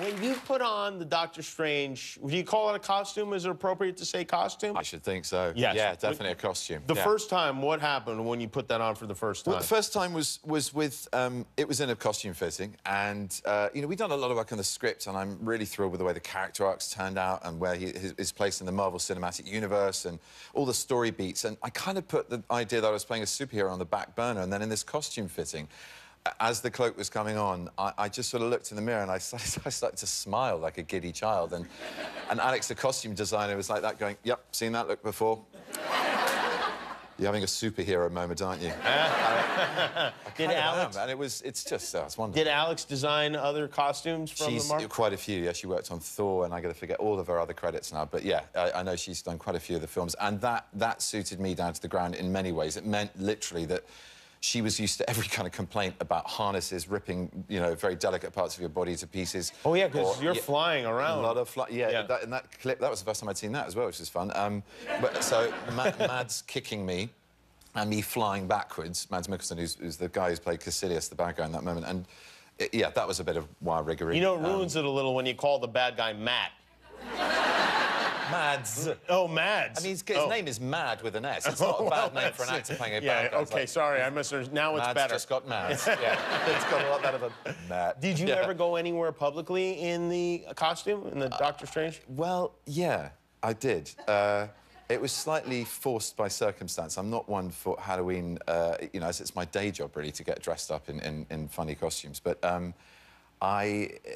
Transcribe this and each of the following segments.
when you put on the Doctor Strange, would you call it a costume? Is it appropriate to say costume? I should think so. Yes. Yeah, definitely a costume. The first time, what happened when you put that on for the first time? Well, the first time was with, it was in a costume fitting, and, you know, we'd done a lot of work on the script, and I'm really thrilled with the way the character arcs turned out and where his place in the Marvel Cinematic Universe and all the story beats, and I kind of put the idea that I was playing a superhero on the back burner, and then in this costume fitting, as the cloak was coming on, I just sort of looked in the mirror and I started to smile like a giddy child. And Alex, the costume designer, was like that, going, "Yep, seen that look before." You're having a superhero moment, aren't you? Did Alex? And it's just, it's wonderful. Did Alex design other costumes from the Marvel? Quite a few, yeah. She worked on Thor, and I got to forget all of her other credits now. But yeah, I know she's done quite a few of the films, and that suited me down to the ground in many ways. It meant literally that she was used to every kind of complaint about harnesses ripping, you know, very delicate parts of your body to pieces. Oh, yeah, because you're flying around. A lot of yeah. In that clip, that was the first time I'd seen that as well, which was fun. But so Mads kicking me and me flying backwards, Mads Mikkelsen, who's the guy who's played Cassilius, the bad guy in that moment, and yeah, that was a bit of wild riggery. You know, it ruins it a little when you call the bad guy Matt. Mads. Oh, Mads. I mean, his name is Mad with an S. It's not a bad name for an actor playing a bad guy. Okay, sorry, I misunderstood. Now it's Mads better. Just got Mads. Yeah, it's got a lot better than Mad. Did you ever go anywhere publicly in the costume, in the Doctor Strange? Well, yeah, I did. It was slightly forced by circumstance. I'm not one for Halloween, you know, as it's my day job, really, to get dressed up in funny costumes. But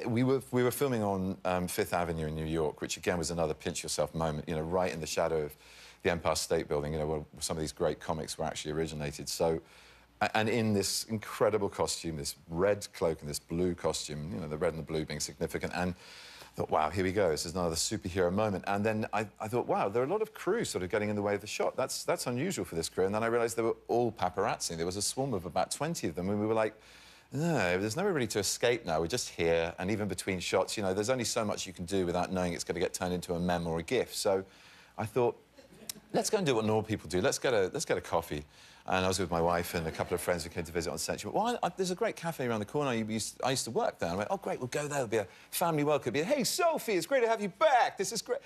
we were filming on Fifth Avenue in New York, which again was another pinch-yourself moment, you know, right in the shadow of the Empire State Building, you know, where some of these great comics were actually originated. So, and in this incredible costume, this red cloak and this blue costume, you know, the red and the blue being significant, and I thought, wow, here we go, this is another superhero moment. And then I thought, wow, there are a lot of crew sort of getting in the way of the shot. That's unusual for this crew. And then I realised they were all paparazzi. There was a swarm of about 20 of them, and we were like, no, there's nowhere really to escape now. We're just here, and even between shots, you know, there's only so much you can do without knowing it's going to get turned into a meme or a GIF. So I thought, let's go and do what normal people do. Let's get a coffee. And I was with my wife and a couple of friends who came to visit on set. She went, well, there's a great cafe around the corner. I used to work there. And I went, oh, great, we'll go there. There'll be a family welcome. It'll be, hey, Sophie, it's great to have you back. This is great.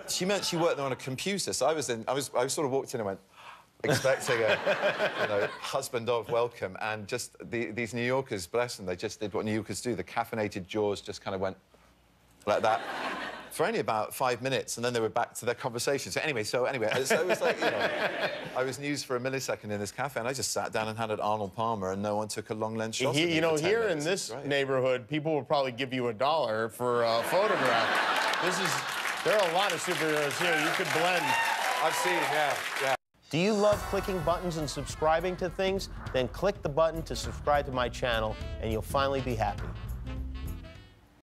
She meant she worked there on a computer. So I sort of walked in and went, expecting a husband of welcome, and just these New Yorkers, bless them, they just did what New Yorkers do. The caffeinated jaws just kind of went like that for only about 5 minutes, and then they were back to their conversation. So anyway, so it was like, you know, I was news for a millisecond in this cafe, and I just sat down and had an Arnold Palmer, and no one took a long lens shot. You know, here in this neighborhood, people will probably give you $1 for a photograph. There are a lot of superheroes here. You could blend. I've seen, yeah. Do you love clicking buttons and subscribing to things? Then click the button to subscribe to my channel, and you'll finally be happy.